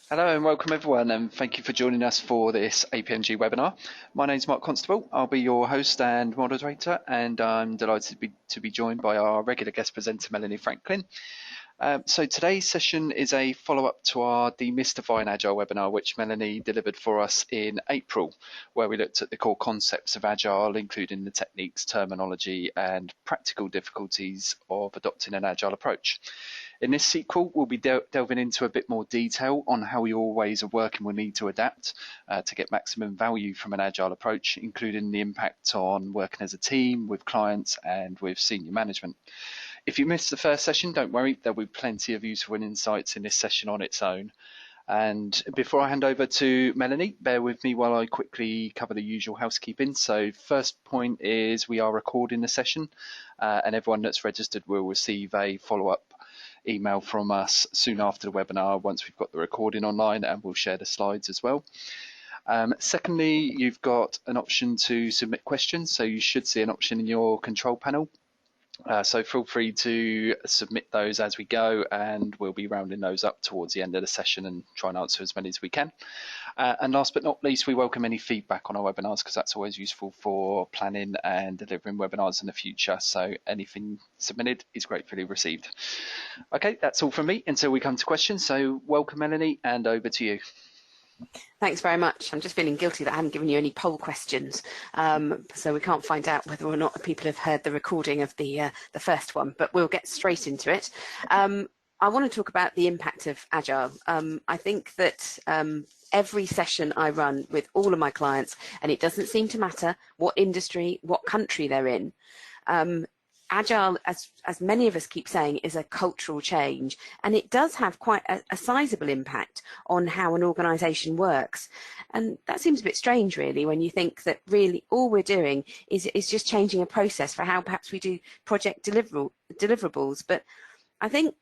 Hello and welcome everyone, and thank you for joining us for this APMG webinar. My name is Mark Constable. I'll be your host and moderator, and I'm delighted to be joined by our regular guest presenter, Melanie Franklin. So today's session is a follow-up to our Demystifying Agile webinar, which Melanie delivered for us in April, where we looked at the core concepts of Agile, including the techniques, terminology, and practical difficulties of adopting an Agile approach. In this sequel, we'll be delving into a bit more detail on how your ways of working will need to adapt to get maximum value from an Agile approach, including the impact on working as a team, with clients, and with senior management. If you missed the first session, don't worry, there'll be plenty of useful insights in this session on its own. And before I hand over to Melanie, bear with me while I quickly cover the usual housekeeping. So first point is we are recording the session, and everyone that's registered will receive a follow-up email from us soon after the webinar once we've got the recording online, and we'll share the slides as well. Secondly, you've got an option to submit questions, so you should see an option in your control panel. So feel free to submit those as we go, and we'll be rounding those up towards the end of the session and try and answer as many as we can. And last but not least, we welcome any feedback on our webinars, because that's always useful for planning and delivering webinars in the future. So anything submitted is gratefully received. Okay, that's all from me until we come to questions. So welcome, Melanie, and over to you. Thanks very much. I'm just feeling guilty that I haven't given you any poll questions, so we can't find out whether or not people have heard the recording of the first one, but we'll get straight into it. I want to talk about the impact of Agile. I think that every session I run with all of my clients, and it doesn't seem to matter what industry, what country they're in, Agile, as many of us keep saying, is a cultural change, and it does have quite a sizable impact on how an organisation works. And that seems a bit strange, really, when you think that really all we're doing is just changing a process for how perhaps we do project deliverables. But I think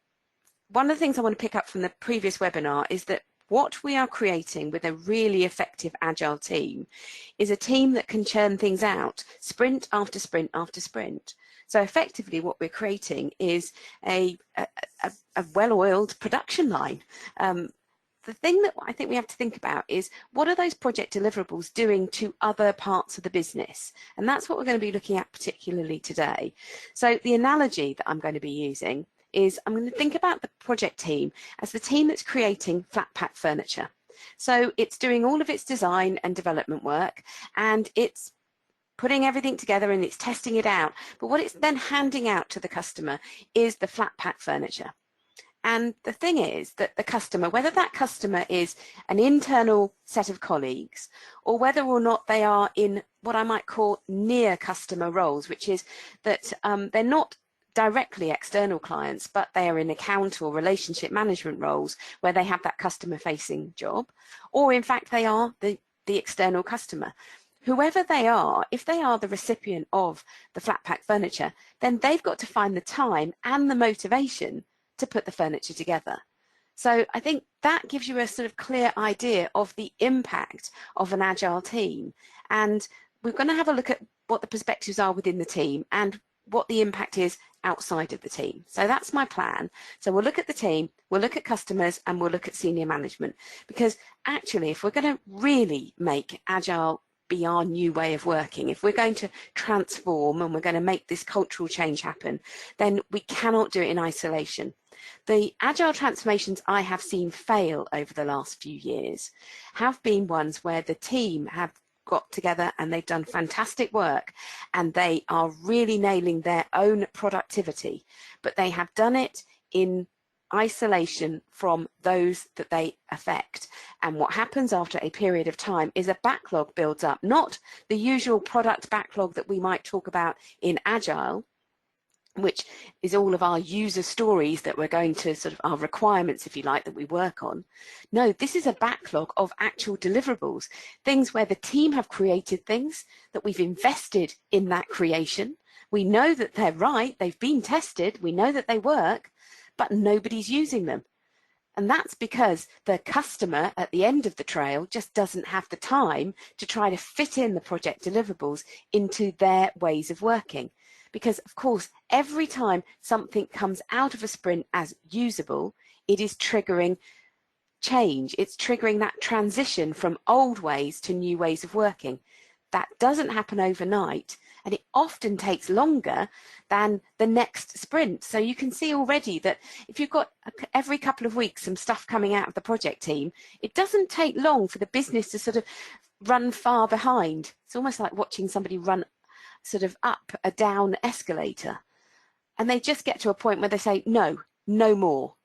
one of the things I want to pick up from the previous webinar is that what we are creating with a really effective Agile team is a team that can churn things out sprint after sprint after sprint. So effectively what we're creating is a well-oiled production line. The thing that I think we have to think about is, what are those project deliverables doing to other parts of the business? And that's what we're going to be looking at particularly today. So the analogy that I'm going to be using is, I'm going to think about the project team as the team that's creating flat pack furniture. So it's doing all of its design and development work, and it's putting everything together and it's testing it out. But what it's then handing out to the customer is the flat pack furniture. And the thing is that the customer, whether that customer is an internal set of colleagues or whether or not they are in what I might call near customer roles, which is that they're not directly external clients, but they are in account or relationship management roles where they have that customer facing job, or in fact they are the external customer. Whoever they are, if they are the recipient of the flat pack furniture, then they've got to find the time and the motivation to put the furniture together. So I think that gives you a sort of clear idea of the impact of an Agile team. And we're going to have a look at what the perspectives are within the team and what the impact is outside of the team. So that's my plan. So we'll look at the team, we'll look at customers, and we'll look at senior management. Because actually, if we're going to really make Agile be our new way of working, if we're going to transform and we're going to make this cultural change happen, then we cannot do it in isolation. The Agile transformations I have seen fail over the last few years have been ones where the team have got together and they've done fantastic work and they are really nailing their own productivity, but they have done it in isolation from those that they affect. And what happens after a period of time is a backlog builds up, not the usual product backlog that we might talk about in Agile, which is all of our user stories that we're going to sort of our requirements, if you like, that we work on. No, this is a backlog of actual deliverables, things where the team have created things that we've invested in that creation. We know that they're right, they've been tested, we know that they work, but nobody's using them. And that's because the customer at the end of the trail just doesn't have the time to try to fit in the project deliverables into their ways of working. Because, of course, every time something comes out of a sprint as usable, it is triggering change. It's triggering that transition from old ways to new ways of working. That doesn't happen overnight, and it often takes longer than the next sprint. So you can see already that if you've got every couple of weeks some stuff coming out of the project team, it doesn't take long for the business to sort of run far behind. It's almost like watching somebody run sort of up a down escalator, and they just get to a point where they say, no, no more.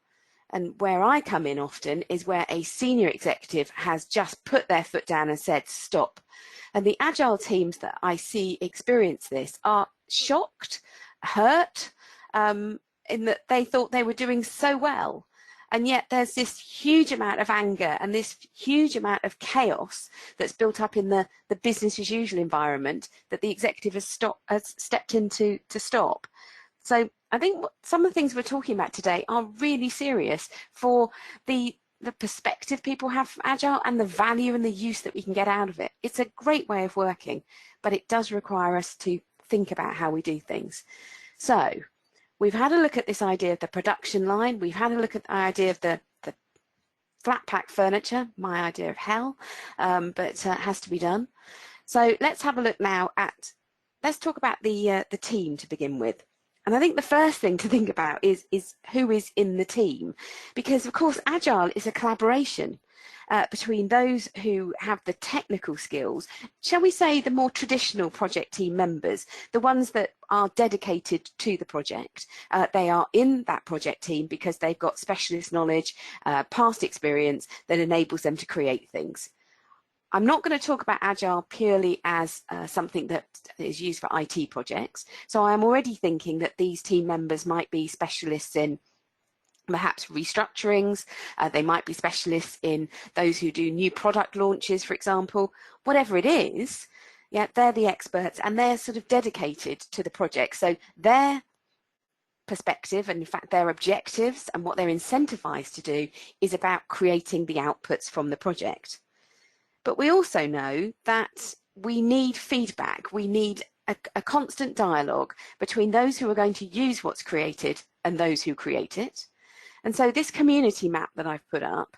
And where I come in often is where a senior executive has just put their foot down and said, stop. And the Agile teams that I see experience this are shocked, hurt, in that they thought they were doing so well. And yet there's this huge amount of anger and this huge amount of chaos that's built up in the business as usual environment that the executive has stepped in to stop. So I think some of the things we're talking about today are really serious for the perspective people have from Agile and the value and the use that we can get out of it. It's a great way of working, but it does require us to think about how we do things. So we've had a look at this idea of the production line. We've had a look at the idea of the flat pack furniture, my idea of hell, but it has to be done. So let's have a look now at, let's talk about the team to begin with. And I think the first thing to think about is who is in the team, because of course Agile is a collaboration between those who have the technical skills, shall we say the more traditional project team members, the ones that are dedicated to the project. They are in that project team because they've got specialist knowledge, past experience that enables them to create things. I'm not going to talk about Agile purely as something that is used for IT projects. So I'm already thinking that these team members might be specialists in perhaps restructurings. They might be specialists in those who do new product launches, for example. Whatever it is, yeah, they're the experts and they're sort of dedicated to the project. So their perspective and in fact their objectives and what they're incentivized to do is about creating the outputs from the project. But we also know that we need feedback. We need a constant dialogue between those who are going to use what's created and those who create it. And so this community map that I've put up,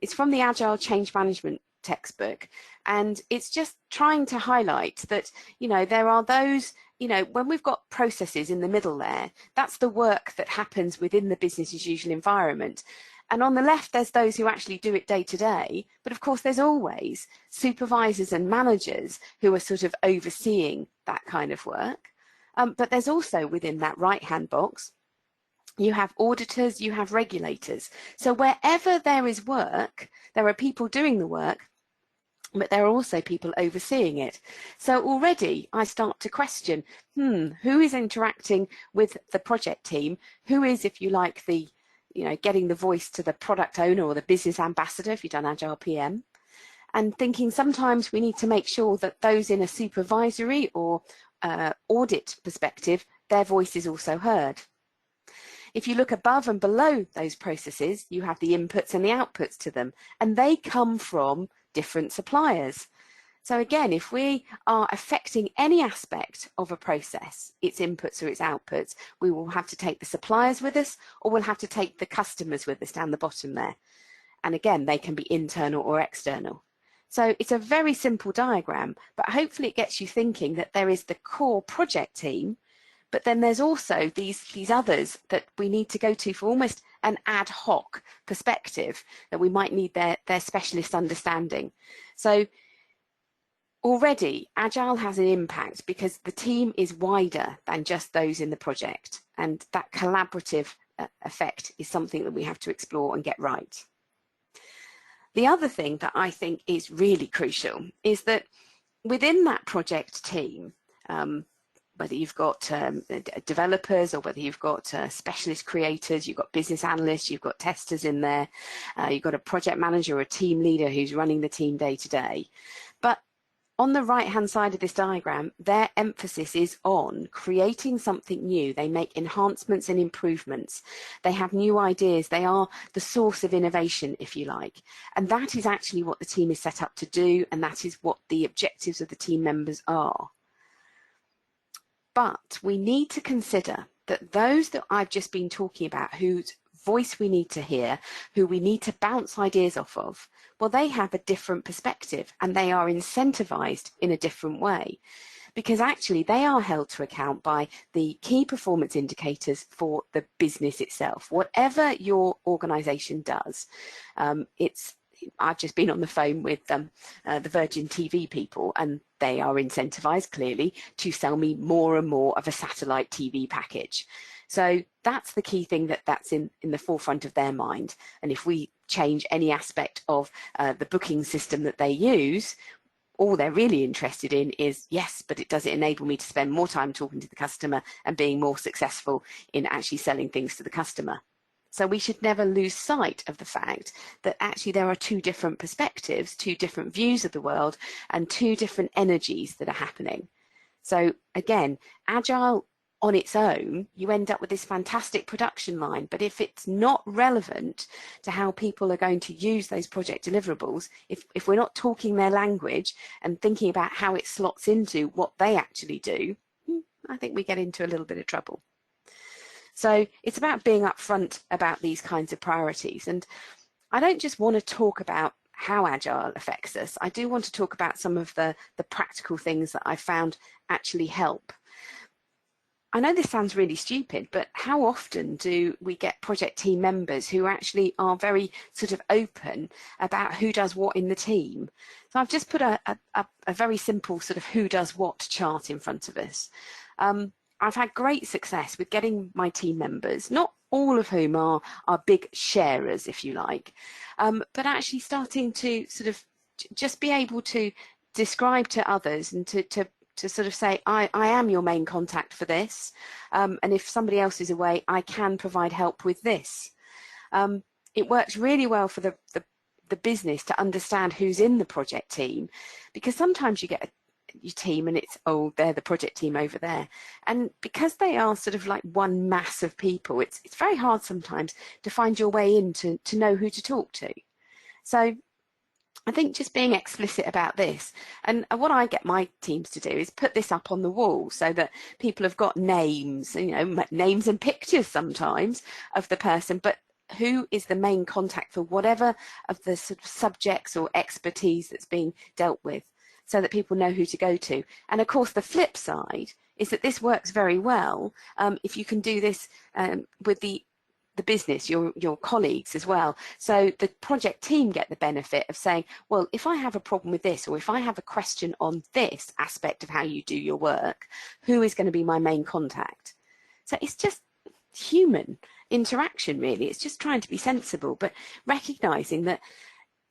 it's from the Agile Change Management textbook. And it's just trying to highlight that, you know, there are those, you know, when we've got processes in the middle there, that's the work that happens within the business as usual environment. And on the left, there's those who actually do it day to day. But of course, there's always supervisors and managers who are sort of overseeing that kind of work. But there's also within that right-hand box, you have auditors, you have regulators. So wherever there is work, there are people doing the work, but there are also people overseeing it. So already I start to question, who is interacting with the project team? Who is, if you like, the getting the voice to the product owner or the business ambassador if you've done Agile PM, and thinking sometimes we need to make sure that those in a supervisory or audit perspective, their voice is also heard. If you look above and below those processes, you have the inputs and the outputs to them, and they come from different suppliers. So again, if we are affecting any aspect of a process, its inputs or its outputs, we will have to take the suppliers with us, or we'll have to take the customers with us down the bottom there. And again, they can be internal or external. So it's a very simple diagram, but hopefully it gets you thinking that there is the core project team, but then there's also these others that we need to go to for almost an ad hoc perspective, that we might need their specialist understanding. So already, Agile has an impact because the team is wider than just those in the project, and that collaborative effect is something that we have to explore and get right. The other thing that I think is really crucial is that within that project team, whether you've got developers or whether you've got specialist creators, you've got business analysts, you've got testers in there, you've got a project manager or a team leader who's running the team day to day. But on the right-hand side of this diagram, their emphasis is on creating something new. They make enhancements and improvements. They have new ideas. They are the source of innovation, if you like. And that is actually what the team is set up to do, and that is what the objectives of the team members are. But we need to consider that those that I've just been talking about, whose voice we need to hear, who we need to bounce ideas off of, well, they have a different perspective and they are incentivized in a different way, because actually they are held to account by the key performance indicators for the business itself. Whatever your organization does, I've just been on the phone with the Virgin TV people, and they are incentivized clearly to sell me more and more of a satellite TV package. So that's the key thing that's in the forefront of their mind. And if we change any aspect of the booking system that they use, all they're really interested in is, yes, but does it enable me to spend more time talking to the customer and being more successful in actually selling things to the customer? So we should never lose sight of the fact that actually there are two different perspectives, two different views of the world, and two different energies that are happening. So again, Agile on its own, you end up with this fantastic production line, but if it's not relevant to how people are going to use those project deliverables, if we're not talking their language and thinking about how it slots into what they actually do, I think we get into a little bit of trouble. So it's about being upfront about these kinds of priorities. And I don't just want to talk about how Agile affects us. I do want to talk about some of the practical things that I found actually help. I know this sounds really stupid, but how often do we get project team members who actually are very sort of open about who does what in the team? So I've just put a very simple sort of who does what chart in front of us. I've had great success with getting my team members, not all of whom are big sharers, if you like, but actually starting to sort of just be able to describe to others and to sort of say, I am your main contact for this, and if somebody else is away, I can provide help with this. It works really well for the business to understand who's in the project team, because sometimes you get your team and it's, oh, they're the project team over there, and because they are sort of like one mass of people, it's very hard sometimes to find your way in to know who to talk to. So I think just being explicit about this, and what I get my teams to do is put this up on the wall so that people have got names, you know, names and pictures sometimes of the person, but who is the main contact for whatever of the sort of subjects or expertise that's being dealt with, so that people know who to go to. And of course, the flip side is that this works very well if you can do this with the business, your colleagues as well. So the project team get the benefit of saying, well, if I have a problem with this, or if I have a question on this aspect of how you do your work, who is going to be my main contact? So it's just human interaction, really. It's just trying to be sensible, but recognizing that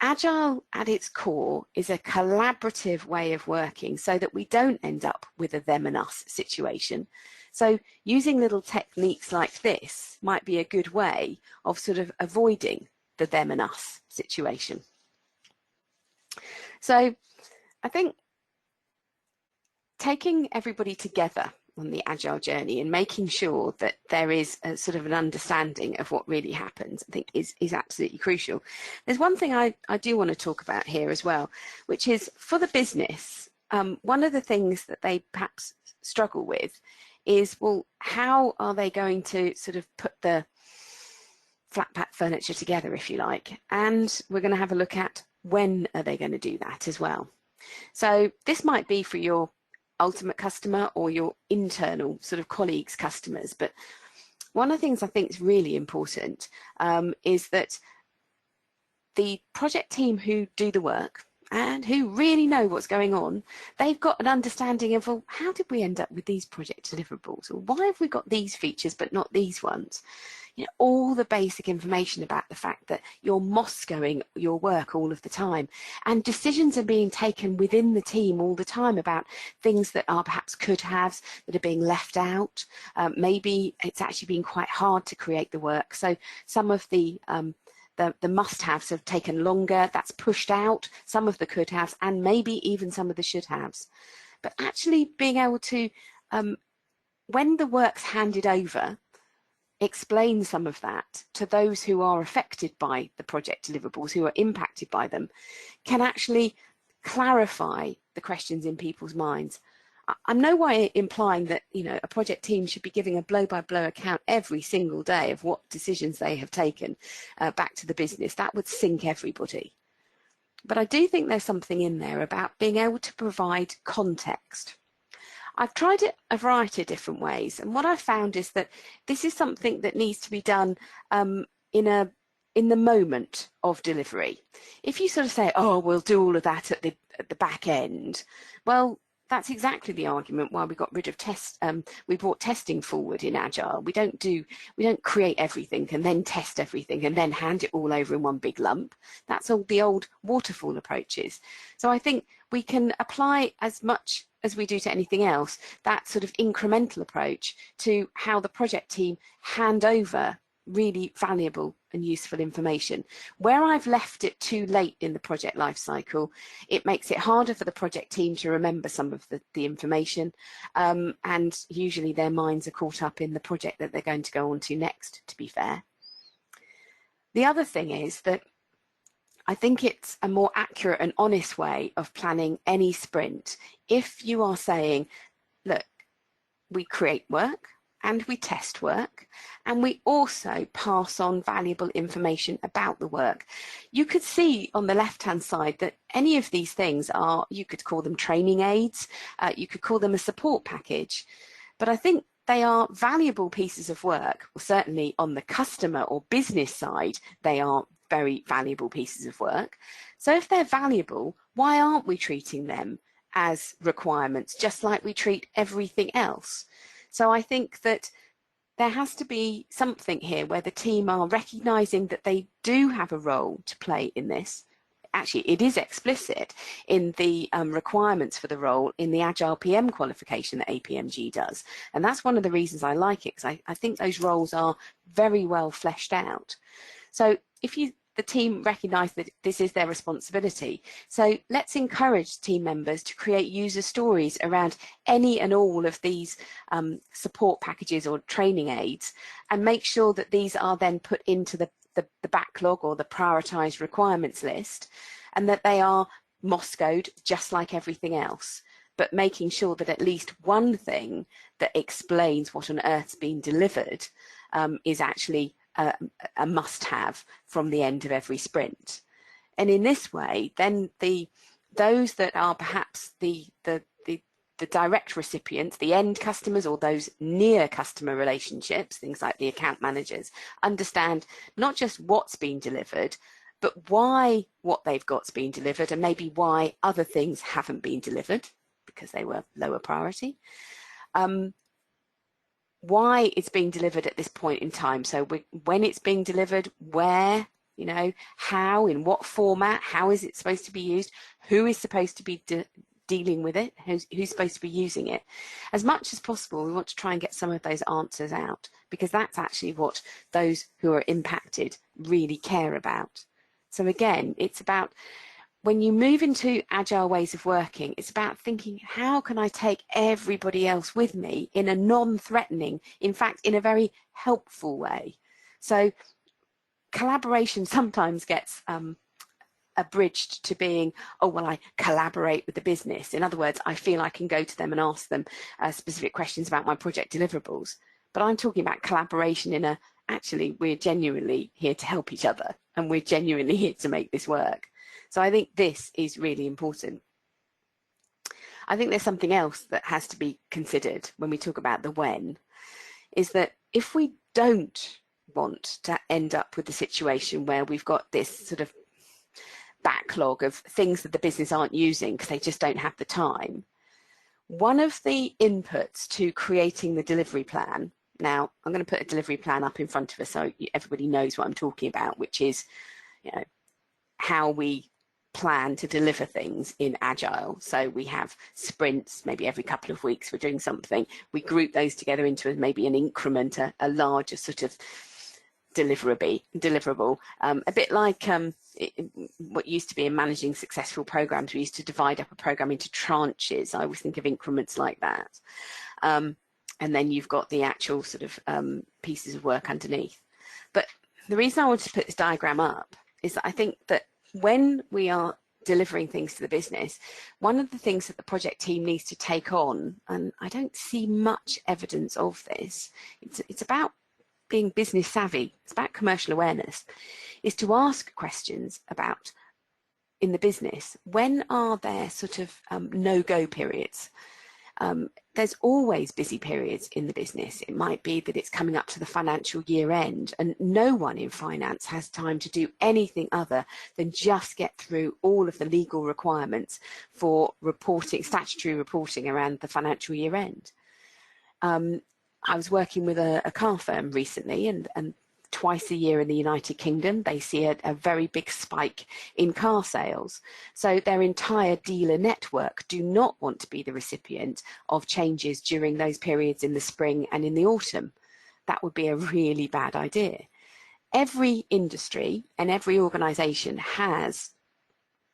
Agile at its core is a collaborative way of working so that we don't end up with a them and us situation. So using little techniques like this might be a good way of sort of avoiding the them and us situation. So I think taking everybody together on the Agile journey and making sure that there is a sort of an understanding of what really happens, I think is absolutely crucial. There's one thing I do want to talk about here as well, which is for the business, one of the things that they perhaps struggle with is, well, how are they going to sort of put the flat pack furniture together, if you like? And we're going to have a look at when are they going to do that as well. So this might be for your ultimate customer or your internal sort of colleagues' customers. But one of the things I think is really important is that the project team who do the work and who really know what's going on, they've got an understanding of, well, how did we end up with these project deliverables? Or why have we got these features but not these ones? You know, all the basic information about the fact that you're Moscowing your work all of the time, and decisions are being taken within the team all the time about things that are perhaps could-haves that are being left out. Maybe it's actually been quite hard to create the work. So some of the must-haves have taken longer, that's pushed out some of the could-haves and maybe even some of the should-haves. But actually being able to, when the work's handed over, explain some of that to those who are affected by the project deliverables, who are impacted by them, can actually clarify the questions in people's minds. I'm no way implying that, you know, a project team should be giving a blow-by-blow account every single day of what decisions they have taken back to the business. That would sink everybody. But I do think there's something in there about being able to provide context. I've tried it a variety of different ways, and what I've found is that this is something that needs to be done in the moment of delivery. If you sort of say, oh, we'll do all of that at the back end, well, that's exactly the argument why we got rid of we brought testing forward in Agile. We don't create everything and then test everything and then hand it all over in one big lump. That's all the old waterfall approaches. So I think we can apply, as much as we do to anything else, that sort of incremental approach to how the project team hand over really valuable and useful information. Where I've left it too late in the project life cycle, it makes it harder for the project team to remember some of the information, and usually their minds are caught up in the project that they're going to go on to next, to be fair. The other thing is that I think it's a more accurate and honest way of planning any sprint if you are saying, look, we create work, and we test work, and we also pass on valuable information about the work. You could see on the left-hand side that any of these things are, you could call them training aids, you could call them a support package, but I think they are valuable pieces of work. Well, certainly on the customer or business side, they are very valuable pieces of work. So if they're valuable, why aren't we treating them as requirements, just like we treat everything else? So I think that there has to be something here where the team are recognising that they do have a role to play in this. Actually, it is explicit in the requirements for the role in the Agile PM qualification that APMG does. And that's one of the reasons I like it, because I think those roles are very well fleshed out. So if the team recognise that this is their responsibility. So let's encourage team members to create user stories around any and all of these support packages or training aids, and make sure that these are then put into the backlog or the prioritised requirements list, and that they are Moscowed just like everything else, but making sure that at least one thing that explains what on earth's been delivered is actually a must-have from the end of every sprint. And in this way, then those that are perhaps the direct recipients, the end customers, or those near customer relationships, things like the account managers, understand not just what's been delivered, but why what they've got's been delivered, and maybe why other things haven't been delivered because they were lower priority. Why it's being delivered at this point in time. So when it's being delivered, where, you know, how, in what format, how is it supposed to be used, who is supposed to be dealing with it, who's supposed to be using it. As much as possible, we want to try and get some of those answers out, because that's actually what those who are impacted really care about. So again, it's about, when you move into agile ways of working, it's about thinking, how can I take everybody else with me in a non-threatening, in fact, in a very helpful way? So collaboration sometimes gets abridged to being, oh, well, I collaborate with the business. In other words, I feel I can go to them and ask them specific questions about my project deliverables. But I'm talking about collaboration in a, actually, we're genuinely here to help each other, and we're genuinely here to make this work. So I think this is really important. I think there's something else that has to be considered when we talk about the when, is that if we don't want to end up with the situation where we've got this sort of backlog of things that the business aren't using because they just don't have the time, one of the inputs to creating the delivery plan, now I'm going to put a delivery plan up in front of us so everybody knows what I'm talking about, which is, you know, how we plan to deliver things in Agile. So we have sprints, maybe every couple of weeks we're doing something. We group those together into maybe an increment, a larger sort of deliverable, a bit like what used to be in managing successful programs. We used to divide up a program into tranches. I always think of increments like that. And then you've got the actual sort of pieces of work underneath. But the reason I wanted to put this diagram up is that I think that when we are delivering things to the business, one of the things that the project team needs to take on, and I don't see much evidence of this, it's about being business savvy, it's about commercial awareness, is to ask questions about, in the business, when are there sort of no-go periods? There's always busy periods in the business. It might be that it's coming up to the financial year end and no one in finance has time to do anything other than just get through all of the legal requirements for reporting, statutory reporting around the financial year end. I was working with a car firm recently, and twice a year in the United Kingdom, they see a very big spike in car sales. So their entire dealer network do not want to be the recipient of changes during those periods in the spring and in the autumn. That would be a really bad idea. Every industry and every organisation has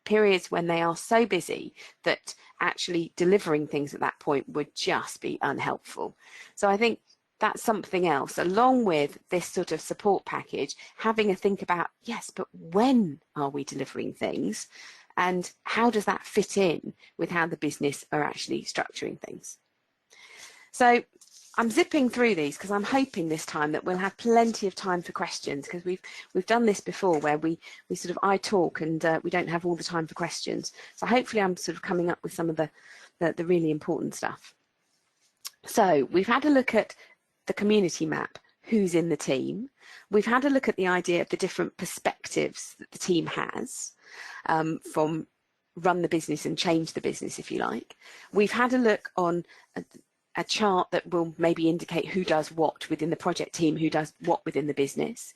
periods when they are so busy that actually delivering things at that point would just be unhelpful. So I think that's something else, along with this sort of support package, having a think about, yes, but when are we delivering things? And how does that fit in with how the business are actually structuring things? So I'm zipping through these because I'm hoping this time that we'll have plenty of time for questions, because we've done this before where we sort of I talk and we don't have all the time for questions. So hopefully I'm sort of coming up with some of the really important stuff. So we've had a look at the community map, who's in the team. We've had a look at the idea of the different perspectives that the team has, from run the business and change the business, if you like. We've had a look on a chart that will maybe indicate who does what within the project team, who does what within the business.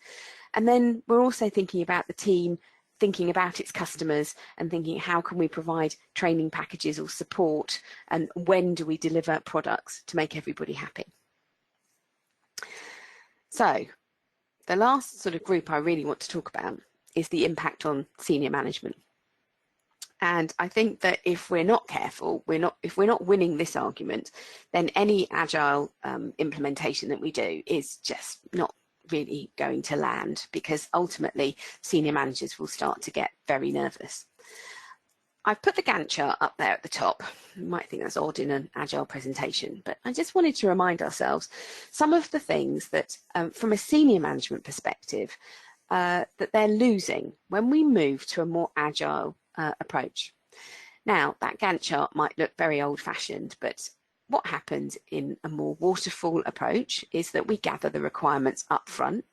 And then we're also thinking about the team, thinking about its customers and thinking how can we provide training packages or support, and when do we deliver products to make everybody happy. So the last sort of group I really want to talk about is the impact on senior management. And I think that if we're not careful, if we're not winning this argument, then any agile implementation that we do is just not really going to land, because ultimately senior managers will start to get very nervous. I've put the Gantt chart up there at the top. You might think that's odd in an agile presentation, but I just wanted to remind ourselves some of the things that from a senior management perspective that they're losing when we move to a more agile approach. Now, that Gantt chart might look very old-fashioned, but what happens in a more waterfall approach is that we gather the requirements up front.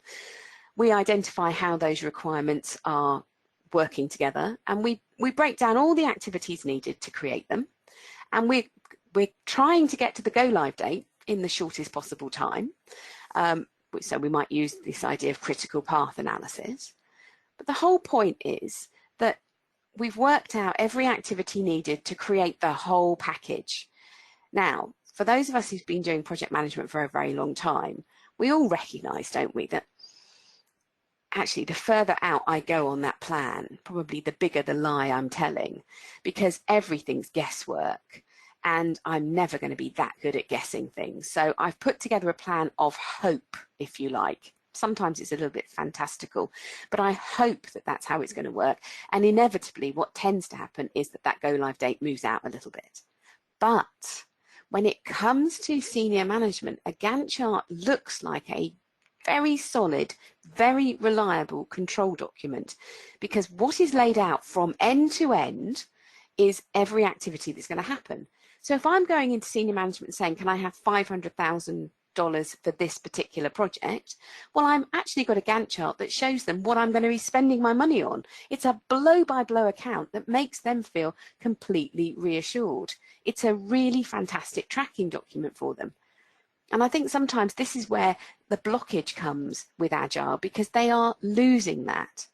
We identify how those requirements are working together, and we break down all the activities needed to create them, and we're trying to get to the go live date in the shortest possible time. So we might use this idea of critical path analysis, but the whole point is that we've worked out every activity needed to create the whole package. Now, for those of us who've been doing project management for a very long time, we all recognise, don't we, that actually the further out I go on that plan, probably the bigger the lie I'm telling, because everything's guesswork and I'm never going to be that good at guessing things. So I've put together a plan of hope, if you like. Sometimes it's a little bit fantastical, but I hope that that's how it's going to work. And inevitably what tends to happen is that that go live date moves out a little bit. But when it comes to senior management, a Gantt chart looks like a very solid, very reliable control document, because what is laid out from end to end is every activity that's going to happen. So if I'm going into senior management saying, can I have $500,000 for this particular project? Well, I'm actually got a Gantt chart that shows them what I'm going to be spending my money on. It's a blow-by-blow account that makes them feel completely reassured. It's a really fantastic tracking document for them. And I think sometimes this is where the blockage comes with Agile, because they are losing that.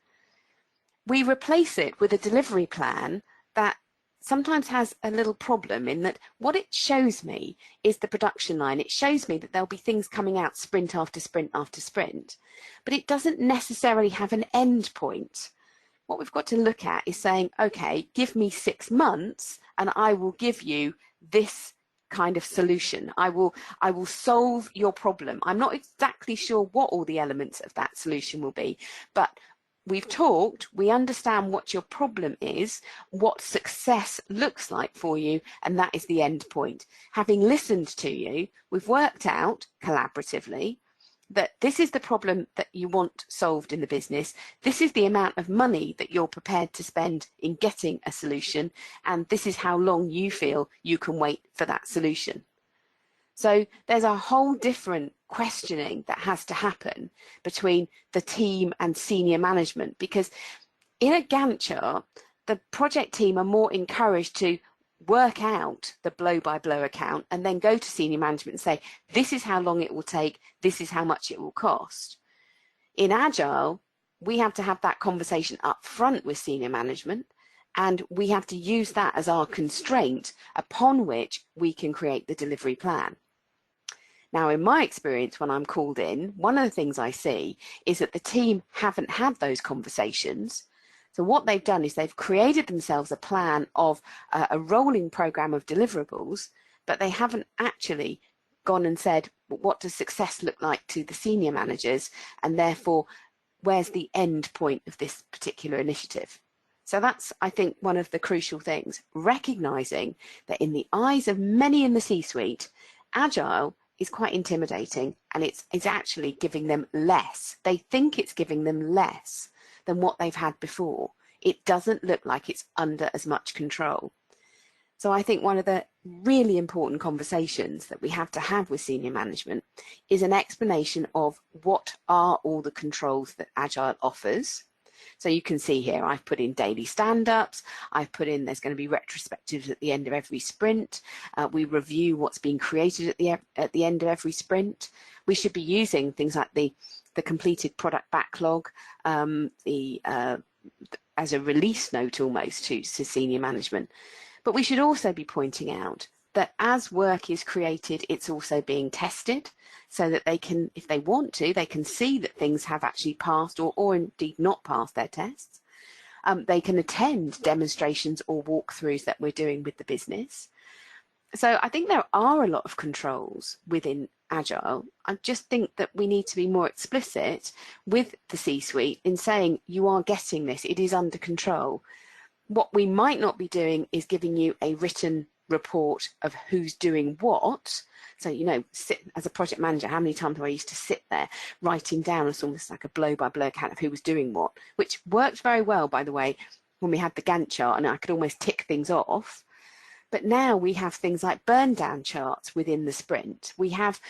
We replace it with a delivery plan that sometimes has a little problem in that what it shows me is the production line. It shows me that there'll be things coming out sprint after sprint after sprint, but it doesn't necessarily have an end point. What we've got to look at is saying, okay, give me 6 months and I will give you this kind of solution. I will solve your problem. I'm not exactly sure what all the elements of that solution will be, but we've talked, we understand what your problem is, what success looks like for you, and that is the end point. Having listened to you, we've worked out collaboratively that this is the problem that you want solved in the business. This is the amount of money that you're prepared to spend in getting a solution, and this is how long you feel you can wait for that solution. So there's a whole different questioning that has to happen between the team and senior management, because in a Gantt chart, the project team are more encouraged to work out the blow-by-blow account and then go to senior management and say, this is how long it will take, this is how much it will cost. In Agile, we have to have that conversation up front with senior management, and we have to use that as our constraint upon which we can create the delivery plan. Now, in my experience, when I'm called in, one of the things I see is that the team haven't had those conversations. So what they've done is they've created themselves a plan of a rolling program of deliverables, but they haven't actually gone and said, well, what does success look like to the senior managers? And therefore, where's the end point of this particular initiative? So that's, I think, one of the crucial things, recognizing that in the eyes of many in the C-suite, Agile is quite intimidating, and it's actually giving them less. They think it's giving them less than what they've had before. It doesn't look like it's under as much control. So I think one of the really important conversations that we have to have with senior management is an explanation of what are all the controls that Agile offers. So you can see here, I've put in daily stand-ups, I've put in there's going to be retrospectives at the end of every sprint. We review what's been created at the end of every sprint. We should be using things like the completed product backlog, as a release note almost to senior management. But we should also be pointing out that as work is created, it's also being tested, so that they can, if they want to, they can see that things have actually passed or indeed not passed their tests. They can attend demonstrations or walkthroughs that we're doing with the business. So I think there are a lot of controls within Agile. I just think that we need to be more explicit with the C-suite in saying, you are getting this, it is under control. What we might not be doing is giving you a written report of who's doing what. So, you know, as a project manager, how many times have I used to sit there writing down as almost like a blow-by-blow account of who was doing what, which worked very well, by the way, when we had the Gantt chart, and I could almost tick things off. But now we have things like burn down charts within the sprint. We have,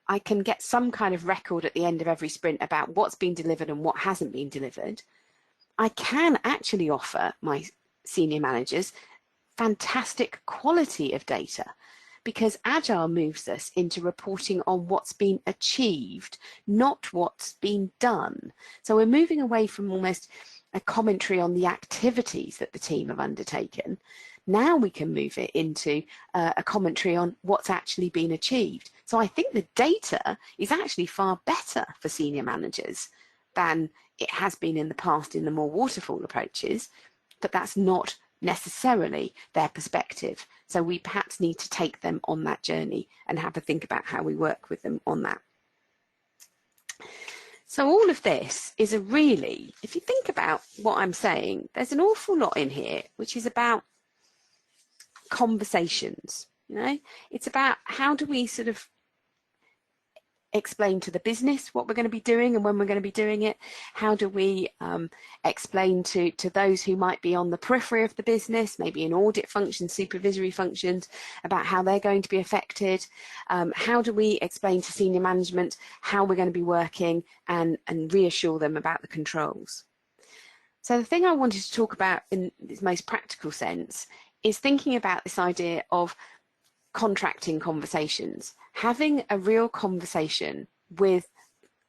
I can get some kind of record at the end of every sprint about what's been delivered and what hasn't been delivered. I can actually offer my senior managers fantastic quality of data, because Agile moves us into reporting on what's been achieved, not what's been done. So we're moving away from almost a commentary on the activities that the team have undertaken. Now we can move it into a commentary on what's actually been achieved. So I think the data is actually far better for senior managers than it has been in the past in the more waterfall approaches, but that's not necessarily their perspective. So we perhaps need to take them on that journey and have a think about how we work with them on that. So all of this is a really, if you think about what I'm saying, there's an awful lot in here which is about conversations. You know, it's about how do we sort of explain to the business what we're going to be doing and when we're going to be doing it. How do we explain to those who might be on the periphery of the business, maybe in audit functions, supervisory functions, about how they're going to be affected? How do we explain to senior management how we're going to be working and reassure them about the controls? So the thing I wanted to talk about in its most practical sense is thinking about this idea of contracting conversations, having a real conversation with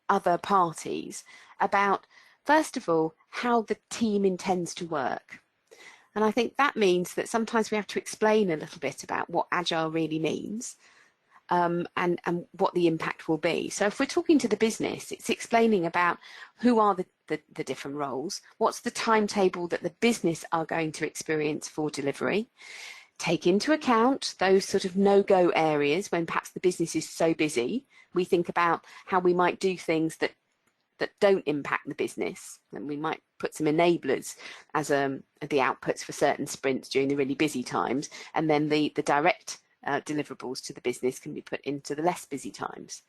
other parties about, first of all, how the team intends to work. And I think that means that sometimes we have to explain a little bit about what Agile really means, and what the impact will be. So if we're talking to the business, it's explaining about who are the different roles, what's the timetable that the business are going to experience for delivery. Take into account those sort of no-go areas when perhaps the business is so busy. We think about how we might do things that that don't impact the business, and we might put some enablers as the outputs for certain sprints during the really busy times, and then the direct deliverables to the business can be put into the less busy times.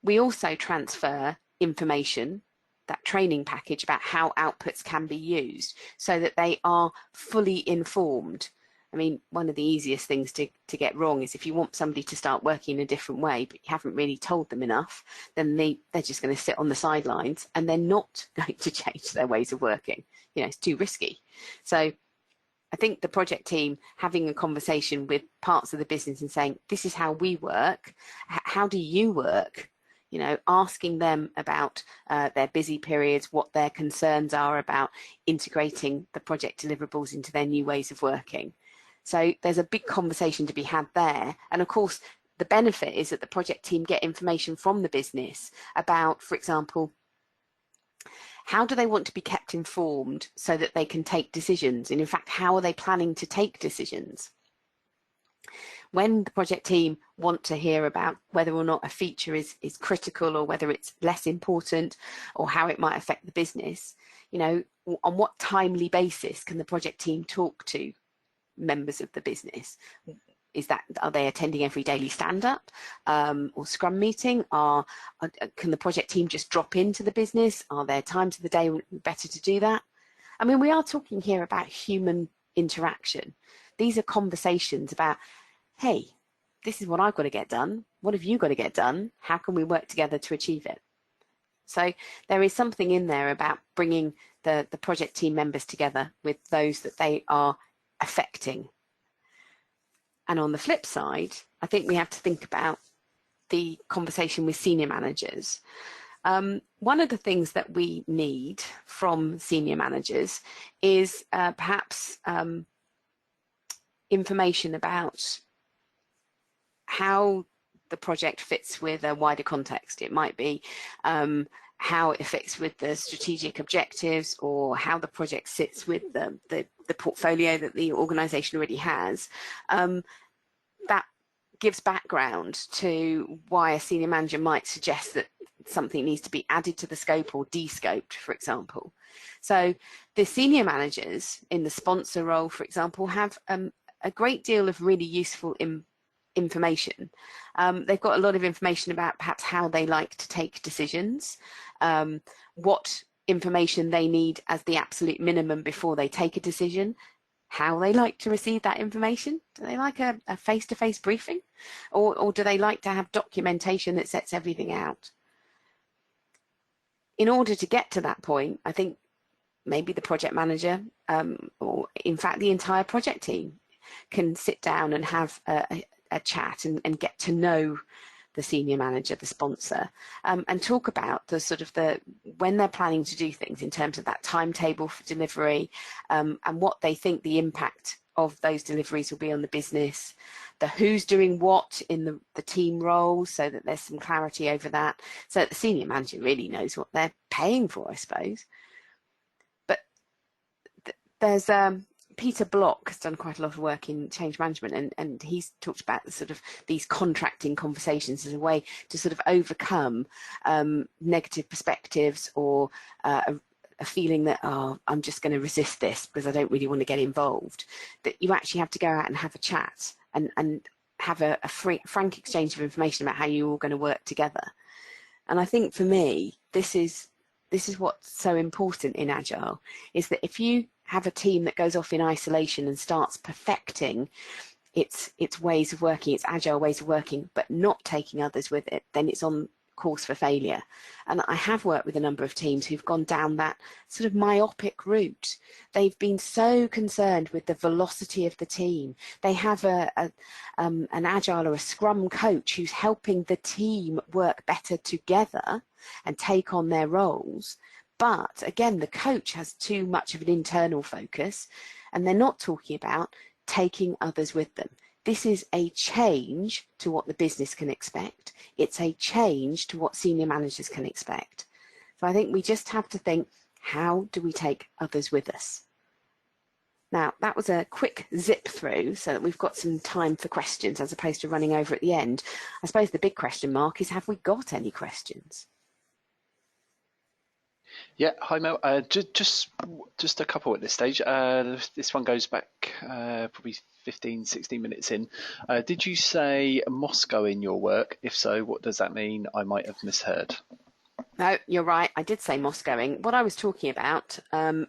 We also transfer information, that training package about how outputs can be used, so that they are fully informed. I mean, one of the easiest things to get wrong is if you want somebody to start working in a different way, but you haven't really told them enough, then they're just going to sit on the sidelines and they're not going to change their ways of working. You know, it's too risky. So I think the project team having a conversation with parts of the business and saying, this is how we work, how do you work? You know, asking them about their busy periods, what their concerns are about integrating the project deliverables into their new ways of working. So there's a big conversation to be had there. And of course, the benefit is that the project team get information from the business about, for example, how do they want to be kept informed so that they can take decisions? And in fact, how are they planning to take decisions? When the project team want to hear about whether or not a feature is critical, or whether it's less important, or how it might affect the business, you know, on what timely basis can the project team talk to members of the business? Are they attending every daily stand-up or scrum meeting? Can the project team just drop into the business? Are there times of the day better to do that? I mean, we are talking here about human interaction. These are conversations about, hey, this is what I've got to get done. What have you got to get done? How can we work together to achieve it? So there is something in there about bringing the project team members together with those that they are affecting. And on the flip side, I think we have to think about the conversation with senior managers. One of the things that we need from senior managers is perhaps information about how the project fits with a wider context. It might be how it fits with the strategic objectives, or how the project sits with the portfolio that the organization already has. That gives background to why a senior manager might suggest that something needs to be added to the scope or de-scoped, for example. So the senior managers in the sponsor role, for example, have a great deal of really useful information. They've got a lot of information about perhaps how they like to take decisions, what information they need as the absolute minimum before they take a decision, how they like to receive that information. Do they like a face-to-face briefing, or do they like to have documentation that sets everything out? In order to get to that point, I think maybe the project manager, or in fact the entire project team, can sit down and have a chat and get to know the senior manager, the sponsor, and talk about the sort of when they're planning to do things in terms of that timetable for delivery, and what they think the impact of those deliveries will be on the business, the who's doing what in the team role, so that there's some clarity over that, so that the senior manager really knows what they're paying for, I suppose. But there's Peter Block has done quite a lot of work in change management, and he's talked about the sort of these contracting conversations as a way to sort of overcome negative perspectives, or a feeling that, oh, I'm just going to resist this because I don't really want to get involved. That you actually have to go out and have a chat and have a frank exchange of information about how you're all going to work together. And I think for me, this is what's so important in Agile, is that if you have a team that goes off in isolation and starts perfecting its ways of working, its Agile ways of working, but not taking others with it, then it's on course for failure. And I have worked with a number of teams who've gone down that sort of myopic route. They've been so concerned with the velocity of the team. They have an Agile or a Scrum coach who's helping the team work better together and take on their roles. But again, the coach has too much of an internal focus, and they're not talking about taking others with them. This is a change to what the business can expect. It's a change to what senior managers can expect. So I think we just have to think, how do we take others with us? Now, that was a quick zip through so that we've got some time for questions as opposed to running over at the end. I suppose the big question mark is, have we got any questions? Yeah, hi Mel. Just a couple at this stage. This one goes back probably 15, 16 minutes in. Did you say Moscow in your work? If so, what does that mean? I might have misheard. No, you're right. I did say Moscowing. What I was talking about I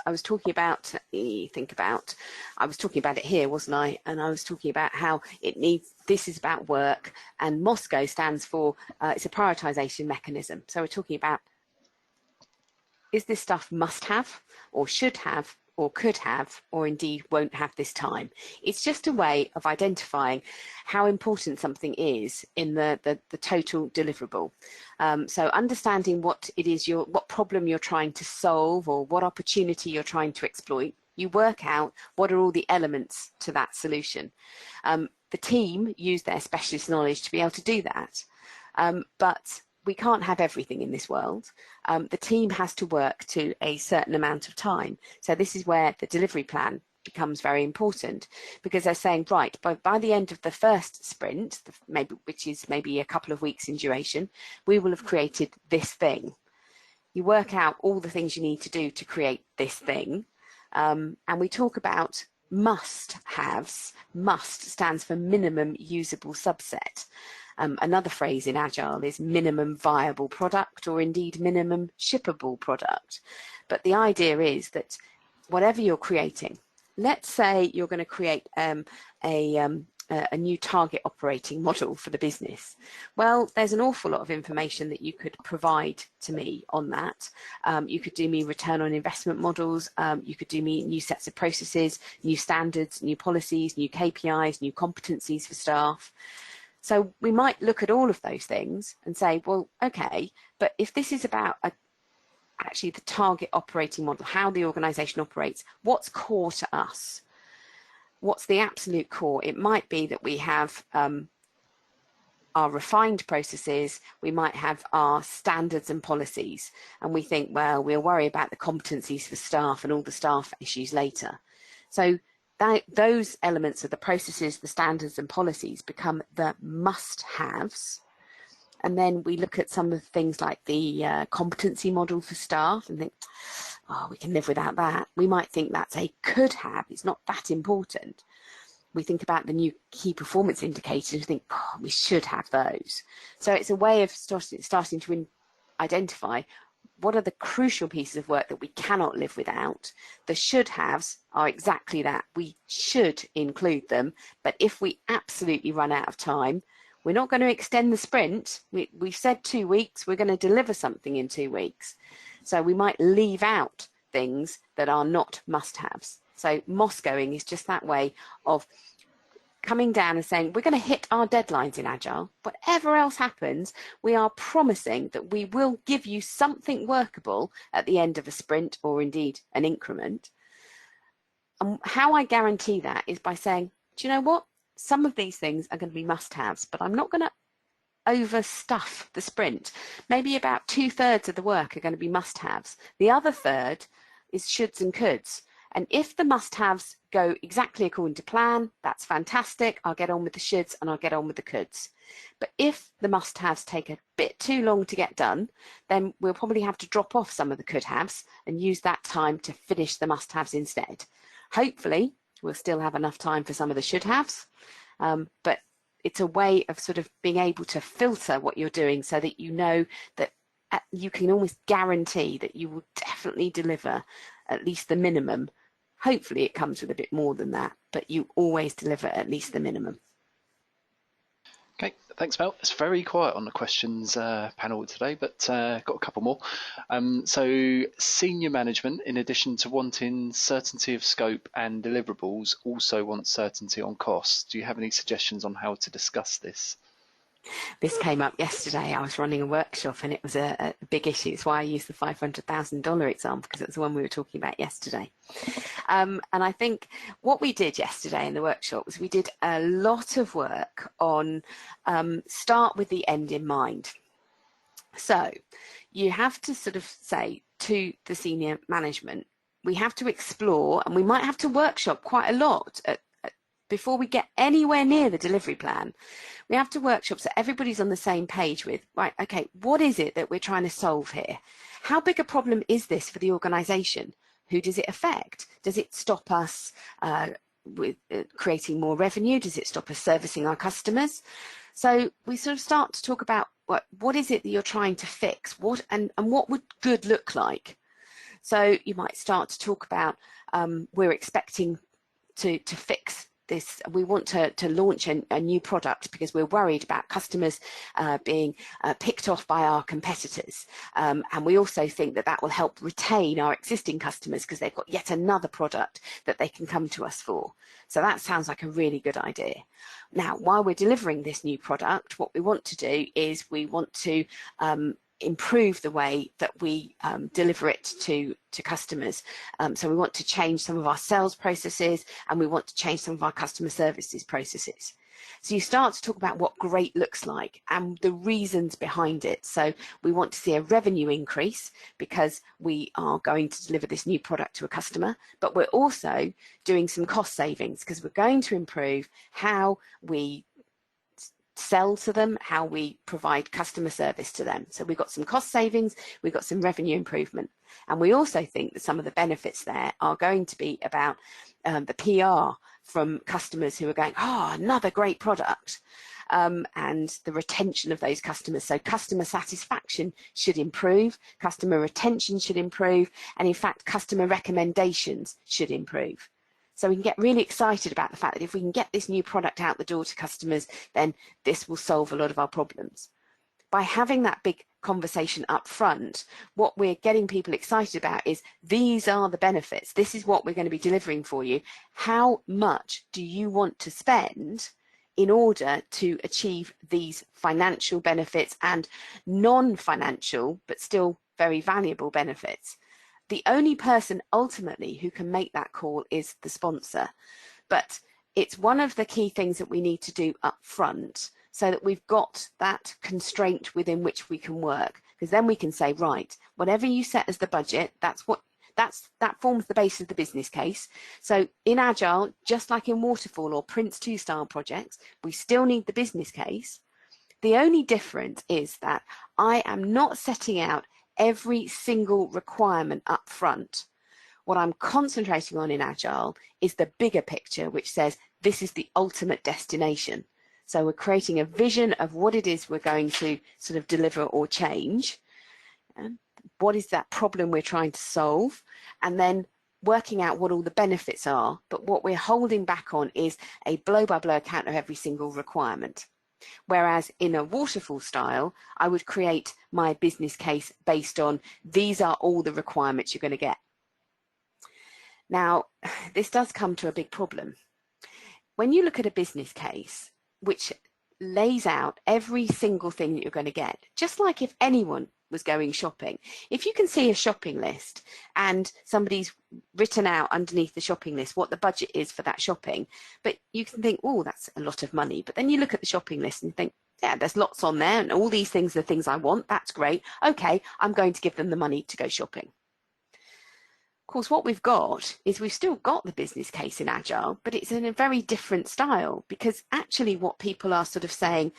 was talking about, I was talking about it here, wasn't I? And I was talking about how this is about work, and Moscow stands for, it's a prioritization mechanism. So we're talking about, is this stuff must have or should have or could have or indeed won't have this time? It's just a way of identifying how important something is in the total deliverable. So understanding what it is what problem you're trying to solve or what opportunity you're trying to exploit, you work out what are all the elements to that solution. The team use their specialist knowledge to be able to do that. But we can't have everything in this world. The team has to work to a certain amount of time. So this is where the delivery plan becomes very important, because they're saying, right, by the end of the first sprint, which is maybe a couple of weeks in duration, we will have created this thing. You work out all the things you need to do to create this thing. And we talk about must-haves. Must stands for minimum usable subset. Another phrase in Agile is minimum viable product, or indeed minimum shippable product. But the idea is that whatever you're creating, let's say you're going to create a new target operating model for the business. Well, there's an awful lot of information that you could provide to me on that. You could do me return on investment models. You could do me new sets of processes, new standards, new policies, new KPIs, new competencies for staff. So we might look at all of those things and say, well, okay, but if this is about actually the target operating model, how the organization operates, what's core to us? What's the absolute core? It might be that we have our refined processes, we might have our standards and policies, and we think, well, we'll worry about the competencies for staff and all the staff issues later. So those elements of the processes, the standards and policies become the must-haves. And then we look at some of the things like the competency model for staff and think, oh, we can live without that. We might think that's a could-have. It's not that important. We think about the new key performance indicators and think, oh, we should have those. So it's a way of starting to identify what are the crucial pieces of work that we cannot live without. The should-haves are exactly that. We should include them, but if we absolutely run out of time, we're not going to extend the sprint. We've said 2 weeks, we're going to deliver something in 2 weeks. So we might leave out things that are not must-haves. So Moscowing is just that way of coming down and saying, we're going to hit our deadlines in Agile. Whatever else happens, we are promising that we will give you something workable at the end of a sprint or indeed an increment. And how I guarantee that is by saying, do you know what? Some of these things are going to be must-haves, but I'm not going to overstuff the sprint. Maybe about 2/3 of the work are going to be must-haves. The other third is shoulds and coulds. And if the must-haves go exactly according to plan, that's fantastic. I'll get on with the shoulds and I'll get on with the coulds. But if the must-haves take a bit too long to get done, then we'll probably have to drop off some of the could-haves and use that time to finish the must-haves instead. Hopefully, we'll still have enough time for some of the should-haves, but it's a way of sort of being able to filter what you're doing so that you know that you can almost guarantee that you will definitely deliver at least the minimum. Hopefully it comes with a bit more than that, but you always deliver at least the minimum. Okay, thanks, Mel. It's very quiet on the questions panel today, but got a couple more. So senior management, in addition to wanting certainty of scope and deliverables, also want certainty on costs. Do you have any suggestions on how to discuss this? This came up yesterday. I was running a workshop and it was a big issue. It's why I used the $500,000 example, because it was the one we were talking about yesterday. And I think what we did yesterday in the workshop was we did a lot of work on start with the end in mind. So you have to sort of say to the senior management, we have to explore, and we might have to workshop quite a lot before we get anywhere near the delivery plan. We have to workshop so everybody's on the same page with, right, okay, what is it that we're trying to solve here? How big a problem is this for the organisation? Who does it affect? Does it stop us with creating more revenue? Does it stop us servicing our customers? So we sort of start to talk about what is it that you're trying to fix? And what would good look like? So you might start to talk about we're expecting to fix this. We want to launch a new product because we're worried about customers being picked off by our competitors. And we also think that that will help retain our existing customers because they've got yet another product that they can come to us for. So that sounds like a really good idea. Now, while we're delivering this new product, what we want to do is we want to improve the way that we deliver it to customers. So we want to change some of our sales processes, and we want to change some of our customer services processes. So you start to talk about what great looks like and the reasons behind it. So we want to see a revenue increase because we are going to deliver this new product to a customer, but we're also doing some cost savings because we're going to improve how we sell to them, how we provide customer service to them. So we've got some cost savings, we've got some revenue improvement. And we also think that some of the benefits there are going to be about the PR from customers who are going, oh, another great product. And the retention of those customers. So customer satisfaction should improve, customer retention should improve, and in fact, customer recommendations should improve. So we can get really excited about the fact that if we can get this new product out the door to customers, then this will solve a lot of our problems. By having that big conversation up front, what we're getting people excited about is these are the benefits. This is what we're going to be delivering for you. How much do you want to spend in order to achieve these financial benefits and non-financial, but still very valuable benefits? The only person ultimately who can make that call is the sponsor. But it's one of the key things that we need to do up front so that we've got that constraint within which we can work. Because then we can say, right, whatever you set as the budget, that forms the base of the business case. So in Agile, just like in Waterfall or Prince 2 style projects, we still need the business case. The only difference is that I am not setting out every single requirement up front. What I'm concentrating on in Agile is the bigger picture, which says this is the ultimate destination. So we're creating a vision of what it is we're going to sort of deliver or change. What is that problem we're trying to solve? And then working out what all the benefits are. But what we're holding back on is a blow-by-blow account of every single requirement. Whereas in a waterfall style, I would create my business case based on these are all the requirements you're going to get. Now, this does come to a big problem. When you look at a business case, which lays out every single thing that you're going to get, just like if anyone was going shopping, if you can see a shopping list and somebody's written out underneath the shopping list what the budget is for that shopping, but you can think, oh, that's a lot of money. But then you look at the shopping list and you think, yeah, there's lots on there and all these things are things I want. That's great. Okay, I'm going to give them the money to go shopping. Of course, what we've got is we've still got the business case in Agile, but it's in a very different style, because actually what people are sort of saying,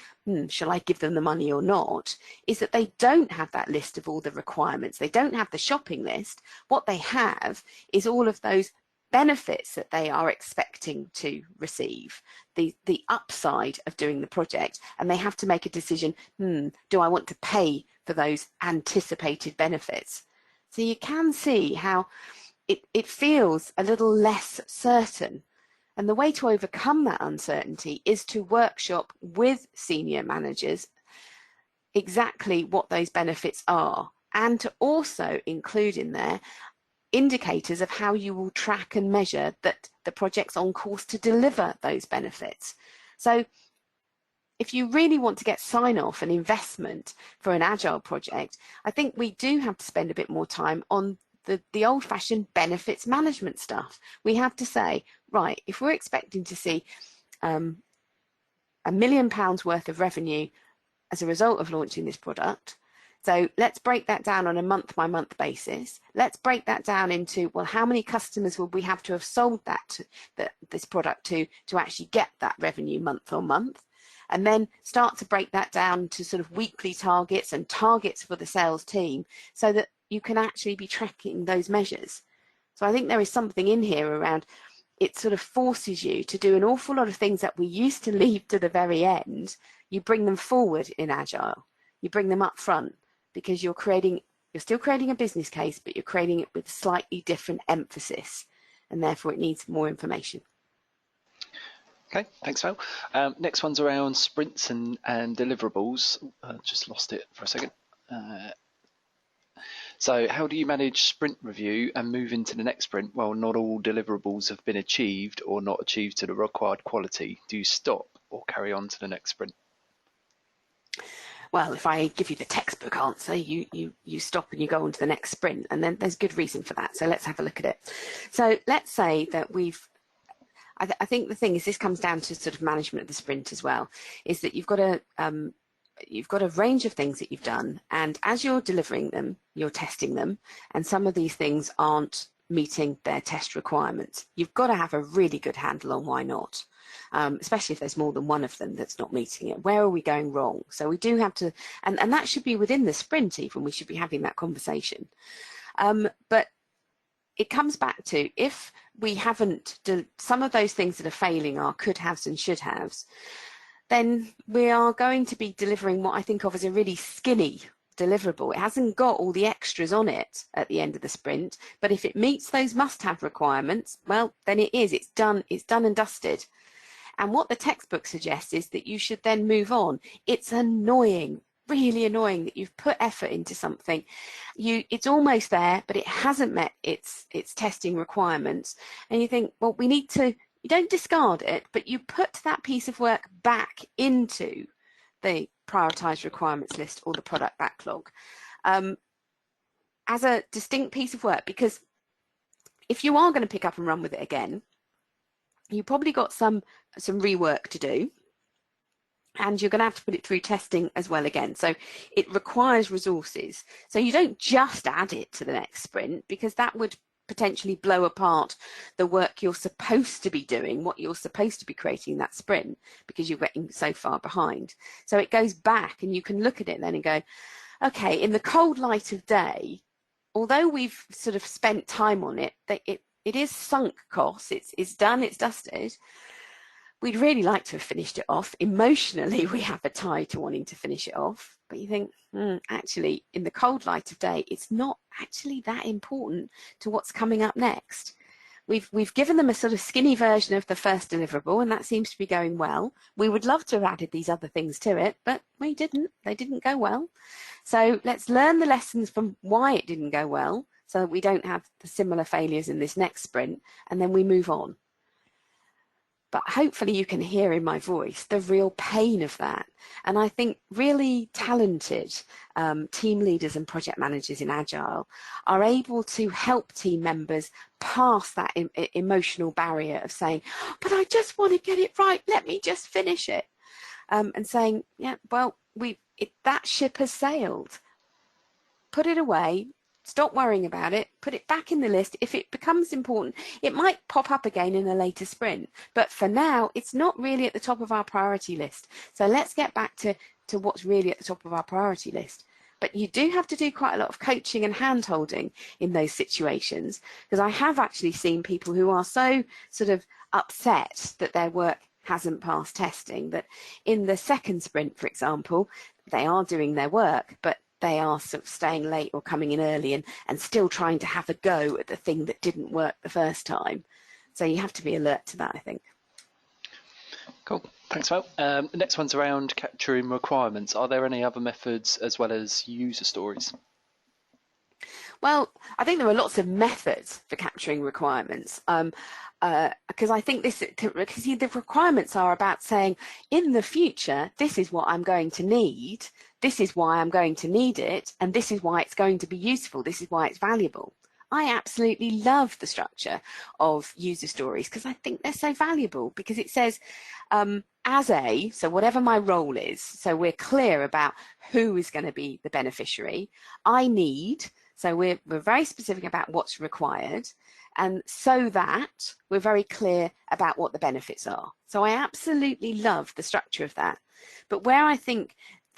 shall I give them the money or not, is that they don't have that list of all the requirements. They don't have the shopping list. What they have is all of those benefits that they are expecting to receive, the upside of doing the project, and they have to make a decision, do I want to pay for those anticipated benefits? So you can see how it feels a little less certain. And the way to overcome that uncertainty is to workshop with senior managers exactly what those benefits are, and to also include in there indicators of how you will track and measure that the project's on course to deliver those benefits. So if you really want to get sign-off and investment for an Agile project, I think we do have to spend a bit more time on the old-fashioned benefits management stuff. We have to say, right, if we're expecting to see £1 million worth of revenue as a result of launching this product, so let's break that down on a month-by-month basis. Let's break that down into, well, how many customers would we have to have sold this product to actually get that revenue month on month? and then start to break that down to sort of weekly targets and targets for the sales team so that you can actually be tracking those measures. So I think there is something in here around, it sort of forces you to do an awful lot of things that we used to leave to the very end. You bring them forward in Agile. You bring them up front because you're still creating a business case, but you're creating it with slightly different emphasis, and therefore it needs more information. Okay, thanks, Val. Next one's around sprints and deliverables. Just lost it for a second. So how do you manage sprint review and move into the next sprint while not all deliverables have been achieved or not achieved to the required quality? Do you stop or carry on to the next sprint? Well, if I give you the textbook answer, you stop and you go on to the next sprint, and then there's good reason for that. So let's have a look at it. So let's say that I think the thing is, this comes down to sort of management of the sprint as well, is that you've got a range of things that you've done, and as you're delivering them, you're testing them, and some of these things aren't meeting their test requirements. You've got to have a really good handle on why not. Especially if there's more than one of them that's not meeting it. Where are we going wrong? So we do have to, and that should be within the sprint even, we should be having that conversation. But it comes back to, if we haven't, some of those things that are failing are could haves and should haves, then we are going to be delivering what I think of as a really skinny deliverable. It hasn't got all the extras on it at the end of the sprint, but if it meets those must-have requirements, well, then it's done and dusted. And what the textbook suggests is that you should then move on. It's annoying, really annoying, that you've put effort into something. It's almost there, but it hasn't met its testing requirements. And you think, well, you don't discard it, but you put that piece of work back into the prioritized requirements list or the product backlog as a distinct piece of work, because if you are going to pick up and run with it again, you've probably got some rework to do, and you're going to have to put it through testing as well again. So it requires resources. So you don't just add it to the next sprint, because that would potentially blow apart the work you're supposed to be doing, what you're supposed to be creating that sprint, because you're getting so far behind. So it goes back, and you can look at it then and go, okay, in the cold light of day, although we've sort of spent time on it, it is sunk costs, it's done, it's dusted. We'd really like to have finished it off. Emotionally, we have a tie to wanting to finish it off, but you think, actually, in the cold light of day, it's not actually that important to what's coming up next. We've given them a sort of skinny version of the first deliverable, and that seems to be going well. We would love to have added these other things to it, but we didn't. They didn't go well. So let's learn the lessons from why it didn't go well, so that we don't have the similar failures in this next sprint, and then we move on. But hopefully you can hear in my voice the real pain of that. And I think really talented team leaders and project managers in Agile are able to help team members pass that emotional barrier of saying, but I just want to get it right, let me just finish it. And saying, yeah, well, that ship has sailed. Put it away. Stop worrying about it, put it back in the list. If it becomes important, it might pop up again in a later sprint. But for now, it's not really at the top of our priority list. So let's get back to what's really at the top of our priority list. But you do have to do quite a lot of coaching and hand-holding in those situations, because I have actually seen people who are so sort of upset that their work hasn't passed testing, that in the second sprint, for example, they are doing their work, but they are sort of staying late or coming in early and still trying to have a go at the thing that didn't work the first time. So you have to be alert to that, I think. Cool. Thanks, Val. The next one's around capturing requirements. Are there any other methods as well as user stories? Well, I think there are lots of methods for capturing requirements. Because I think because the requirements are about saying, in the future, this is what I'm going to need, this is why I'm going to need it, and this is why it's going to be useful, this is why it's valuable. I absolutely love the structure of user stories, because I think they're so valuable, because it says, so whatever my role is, so we're clear about who is going to be the beneficiary, I need So we're very specific about what's required, and so that we're very clear about what the benefits are. So I absolutely love the structure of that. But where I think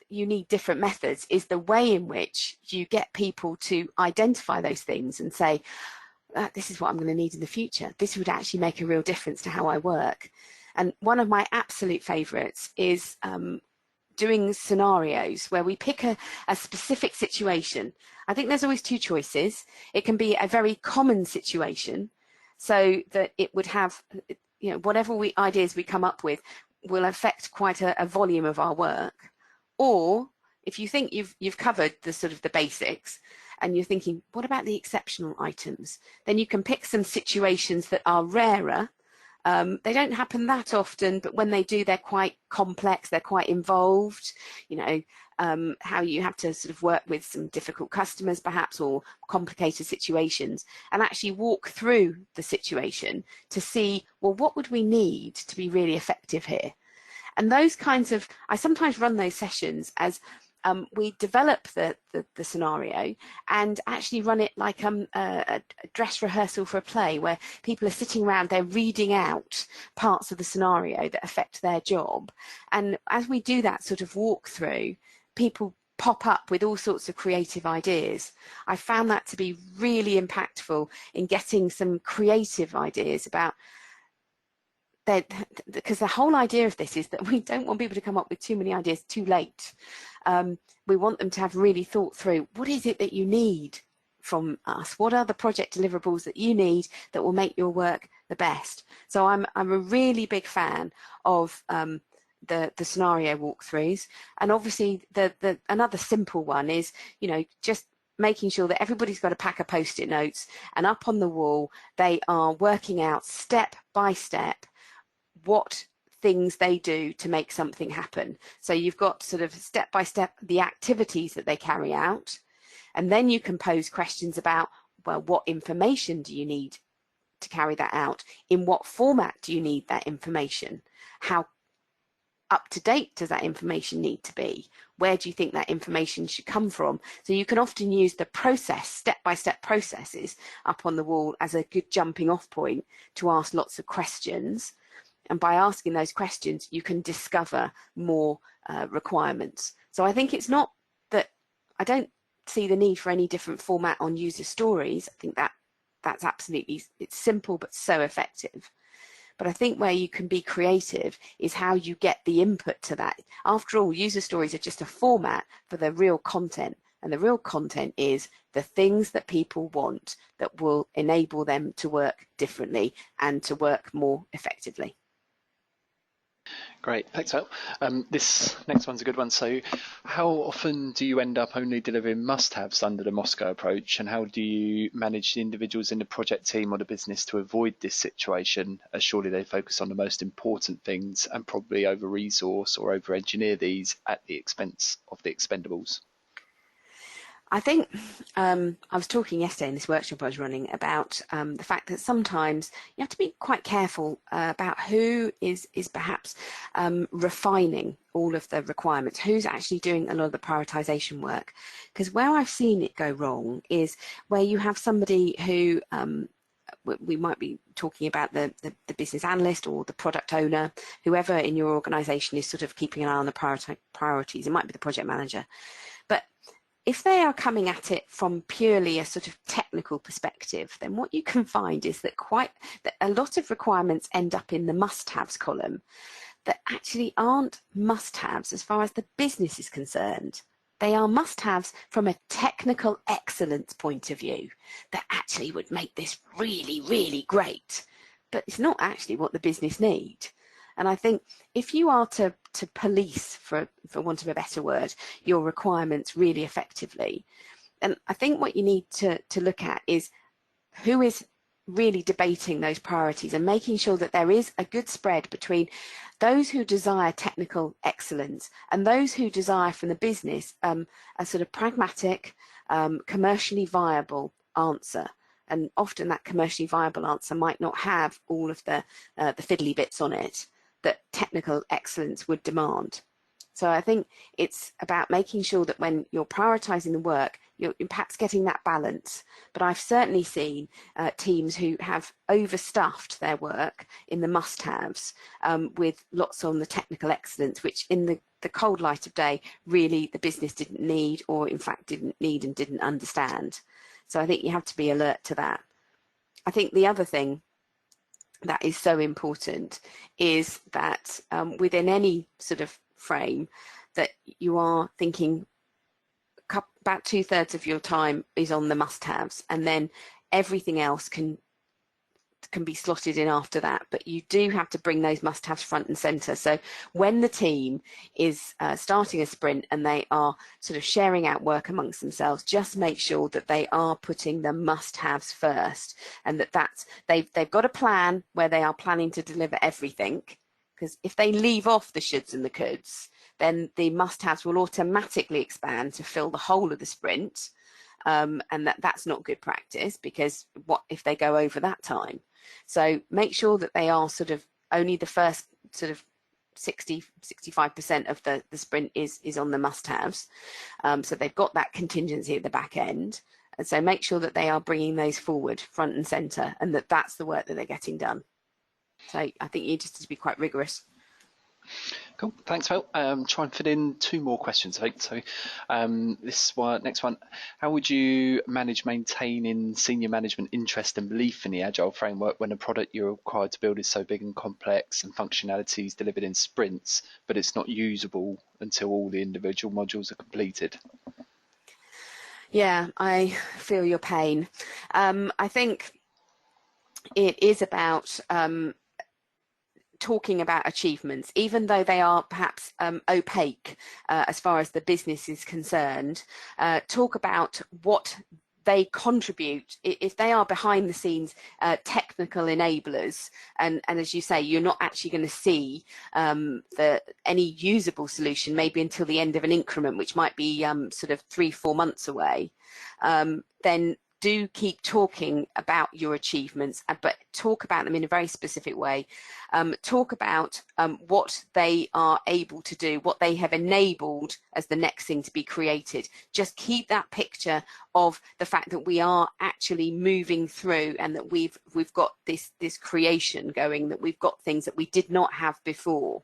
you need different methods is the way in which you get people to identify those things and say, this is what I'm going to need in the future. This would actually make a real difference to how I work. And one of my absolute favorites is doing scenarios where we pick a specific situation. I think there's always two choices. It can be a very common situation, so that it would have, whatever ideas we come up with will affect quite a volume of our work. Or if you think you've covered the sort of the basics, and you're thinking, what about the exceptional items? Then you can pick some situations that are rarer. They don't happen that often, but when they do, they're quite complex, they're quite involved, how you have to sort of work with some difficult customers perhaps, or complicated situations, and actually walk through the situation to see, well, what would we need to be really effective here? And those kinds of, I sometimes run those sessions as we develop the scenario and actually run it like a dress rehearsal for a play, where people are sitting around, they're reading out parts of the scenario that affect their job. And as we do that sort of walkthrough, people pop up with all sorts of creative ideas. I found that to be really impactful in getting some creative ideas about because the whole idea of this is that we don't want people to come up with too many ideas too late. We want them to have really thought through, what is it that you need from us? What are the project deliverables that you need that will make your work the best? So I'm a really big fan of the scenario walkthroughs. And obviously another simple one is, just making sure that everybody's got a pack of post-it notes, and up on the wall they are working out step by step what things they do to make something happen. So you've got sort of step by step the activities that they carry out, and then you can pose questions about, well, what information do you need to carry that out? In what format do you need that information? How up to date does that information need to be? Where do you think that information should come from? So you can often use the process, step-by-step processes up on the wall as a good jumping off point to ask lots of questions. And by asking those questions, you can discover more requirements. So I think it's not that, I don't see the need for any different format on user stories. I think that's absolutely, it's simple but so effective. But I think where you can be creative is how you get the input to that. After all, user stories are just a format for the real content. And the real content is the things that people want that will enable them to work differently and to work more effectively. Great, thanks, Al. This next one's a good one. So how often do you end up only delivering must-haves under the Moscow approach, and how do you manage the individuals in the project team or the business to avoid this situation, as surely they focus on the most important things and probably over-resource or over-engineer these at the expense of the expendables? I think I was talking yesterday in this workshop I was running about the fact that sometimes you have to be quite careful about who is perhaps refining all of the requirements, who's actually doing a lot of the prioritization work. Because where I've seen it go wrong is where you have somebody who we might be talking about the business analyst or the product owner, whoever in your organization is sort of keeping an eye on the priorities. It might be the project manager. But if they are coming at it from purely a sort of technical perspective, then what you can find is that a lot of requirements end up in the must-haves column that actually aren't must-haves as far as the business is concerned. They are must-haves from a technical excellence point of view that actually would make this really, really great. But it's not actually what the business need. And I think if you are to police, for want of a better word, your requirements really effectively, and I think what you need to look at is who is really debating those priorities and making sure that there is a good spread between those who desire technical excellence and those who desire from the business a sort of pragmatic, commercially viable answer. And often that commercially viable answer might not have all of the fiddly bits on it that technical excellence would demand. So I think it's about making sure that when you're prioritizing the work, you're perhaps getting that balance. But I've certainly seen teams who have overstuffed their work in the must-haves with lots on the technical excellence, which in the cold light of day, really the business didn't need, or in fact didn't need and didn't understand. So I think you have to be alert to that. I think the other thing that is so important is that within any sort of frame, that you are thinking about 2/3 of your time is on the must-haves, and then everything else can be slotted in after that. But you do have to bring those must-haves front and center. So when the team is starting a sprint and they are sort of sharing out work amongst themselves, just make sure that they are putting the must-haves first, and that they've got a plan where they are planning to deliver everything. Because if they leave off the shoulds and the coulds, then the must-haves will automatically expand to fill the whole of the sprint. And that's not good practice, because what if they go over that time? So make sure that they are sort of only the first sort of 65% of the sprint is on the must-haves. So they've got that contingency at the back end. And so make sure that they are bringing those forward front and center, and that's the work that they're getting done. So I think you just have to be quite rigorous. Cool, thanks, Phil. Try and fit in 2 more questions, I think. So next one, how would you manage maintaining senior management interest and belief in the Agile framework when a product you're required to build is so big and complex and functionalities delivered in sprints, but it's not usable until all the individual modules are completed? Yeah, I feel your pain. I think it is about talking about achievements, even though they are perhaps opaque as far as the business is concerned. Talk about what they contribute, if they are behind the scenes technical enablers, and as you say, you're not actually going to see any usable solution maybe until the end of an increment, which might be sort of 3-4 months away. Then do keep talking about your achievements, but talk about them in a very specific way. Talk about what they are able to do, what they have enabled as the next thing to be created. Just keep that picture of the fact that we are actually moving through, and that we've got this creation going, that we've got things that we did not have before.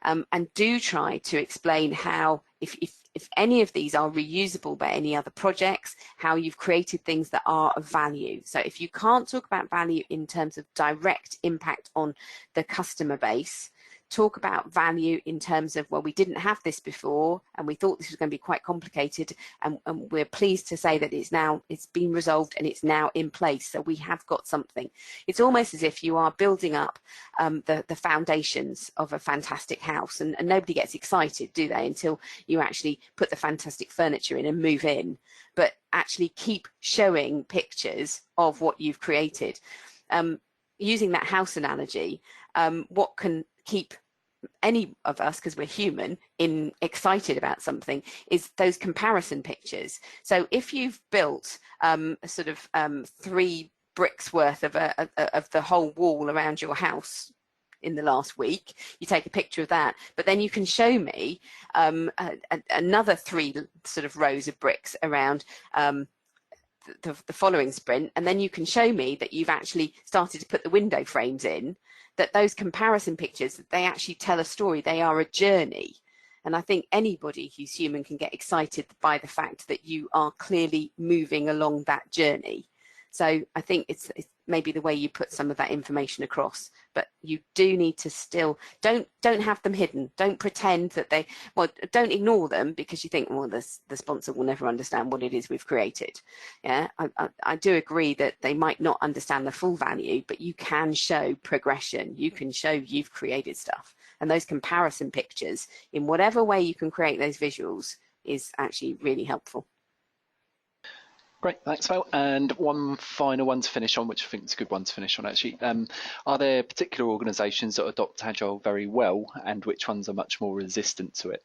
And do try to explain how, if any of these are reusable by any other projects, how you've created things that are of value. So if you can't talk about value in terms of direct impact on the customer base, talk about value in terms of, well, we didn't have this before and we thought this was going to be quite complicated, and we're pleased to say that it's been resolved and it's now in place, so we have got something. It's almost as if you are building up the foundations of a fantastic house, and nobody gets excited, do they, until you actually put the fantastic furniture in and move in. But actually keep showing pictures of what you've created. Using that house analogy, what can keep any of us, because we're human, excited about something, is those comparison pictures. So if you've built sort of 3 bricks worth of the whole wall around your house in the last week, you take a picture of that, but then you can show me another 3 sort of rows of bricks around the following sprint, and then you can show me that you've actually started to put the window frames in. That those comparison pictures, they actually tell a story, they are a journey. And I think anybody who's human can get excited by the fact that you are clearly moving along that journey. So I think it's maybe the way you put some of that information across, but you do need to still, don't have them hidden. Don't pretend that don't ignore them because you think, well, the sponsor will never understand what it is we've created. Yeah, I do agree that they might not understand the full value, but you can show progression. You can show you've created stuff. And those comparison pictures, in whatever way you can create those visuals, is actually really helpful. Great, thanks, Phil. And one final one to finish on, which I think is a good one to finish on, actually. Are there particular organisations that adopt Agile very well, and which ones are much more resistant to it?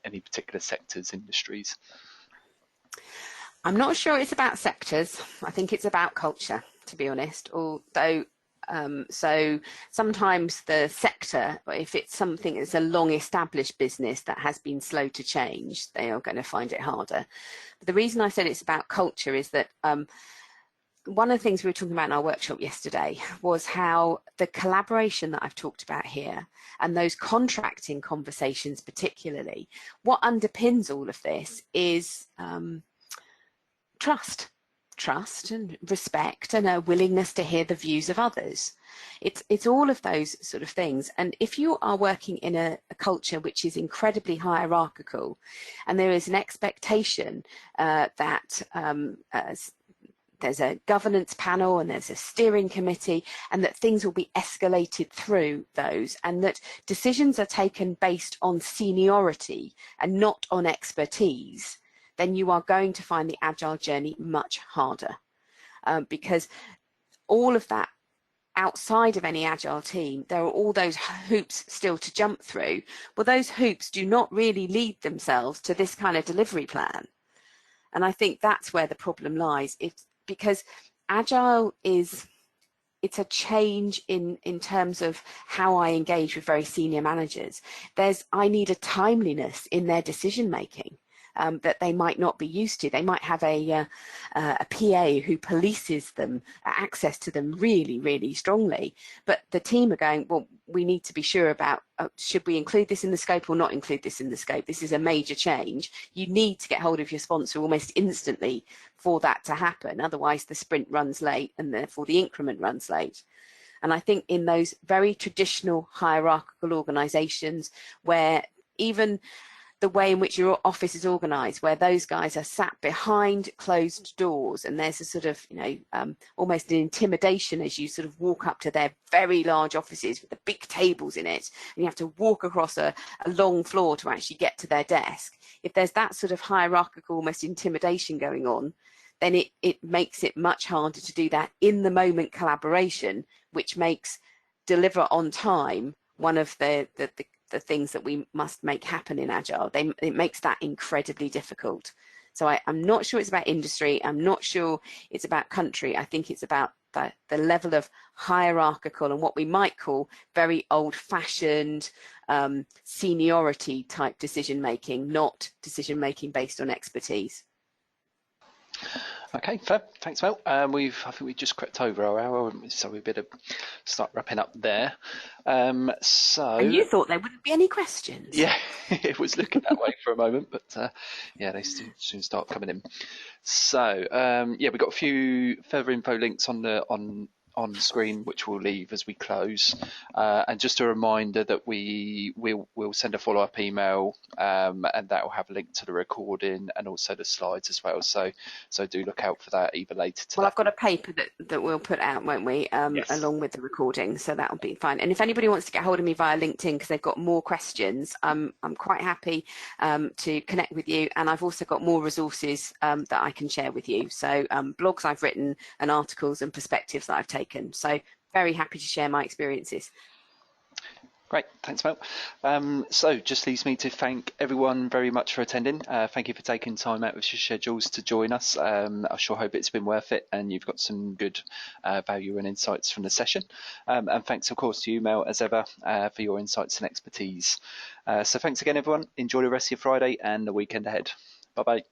Any particular sectors, industries? I'm not sure it's about sectors. I think it's about culture, to be honest. Although So sometimes the sector, if it's something that's a long established business that has been slow to change, they are going to find it harder. But the reason I said it's about culture is that one of the things we were talking about in our workshop yesterday was how the collaboration that I've talked about here and those contracting conversations particularly, what underpins all of this is trust and respect and a willingness to hear the views of others. It's all of those sort of things. And if you are working in a culture which is incredibly hierarchical, and there is an expectation that there's a governance panel and there's a steering committee, and that things will be escalated through those, and that decisions are taken based on seniority and not on expertise, then you are going to find the Agile journey much harder, because all of that outside of any Agile team, there are all those hoops still to jump through. Well, those hoops do not really lead themselves to this kind of delivery plan. And I think that's where the problem lies. It's because Agile it's a change in terms of how I engage with very senior managers. I need a timeliness in their decision making. That they might not be used to. They might have a PA who polices them, access to them really, really strongly. But the team are going, well, we need to be sure about, should we include this in the scope or not include this in the scope? This is a major change. You need to get hold of your sponsor almost instantly for that to happen. Otherwise, the sprint runs late and therefore the increment runs late. And I think in those very traditional hierarchical organizations where even the way in which your office is organized, where those guys are sat behind closed doors and there's a sort of, almost an intimidation as you sort of walk up to their very large offices with the big tables in it, and you have to walk across a long floor to actually get to their desk. If there's that sort of hierarchical, almost intimidation going on, then it makes it much harder to do that in the moment collaboration, which makes deliver on time one of the things that we must make happen in Agile. It makes that incredibly difficult. So I'm not sure it's about industry. I'm not sure it's about country. I think it's about the level of hierarchical and what we might call very old-fashioned seniority type decision making, not decision making based on expertise. Okay, fair. Thanks, Mel. I think we just crept over our hour, so we better start wrapping up there. And you thought there wouldn't be any questions? Yeah, it was looking that way for a moment, but yeah, they soon start coming in. So yeah, we've got a few further info links on the screen, which we'll leave as we close. And just a reminder that we'll send a follow-up email, and that will have a link to the recording and also the slides as well. So do look out for that either later today. Well, I've got a paper that we'll put out, won't we, yes, along with the recording, so that'll be fine. And if anybody wants to get hold of me via LinkedIn because they've got more questions, I'm quite happy to connect with you. And I've also got more resources that I can share with you. So blogs I've written and articles and perspectives that I've taken. So very happy to share my experiences. Great, thanks, Mel. So just leaves me to thank everyone very much for attending. Thank you for taking time out of your schedules to join us. I sure hope it's been worth it and you've got some good value and insights from the session. And thanks, of course, to you, Mel, as ever, for your insights and expertise. So thanks again, everyone. Enjoy the rest of your Friday and the weekend ahead. Bye-bye.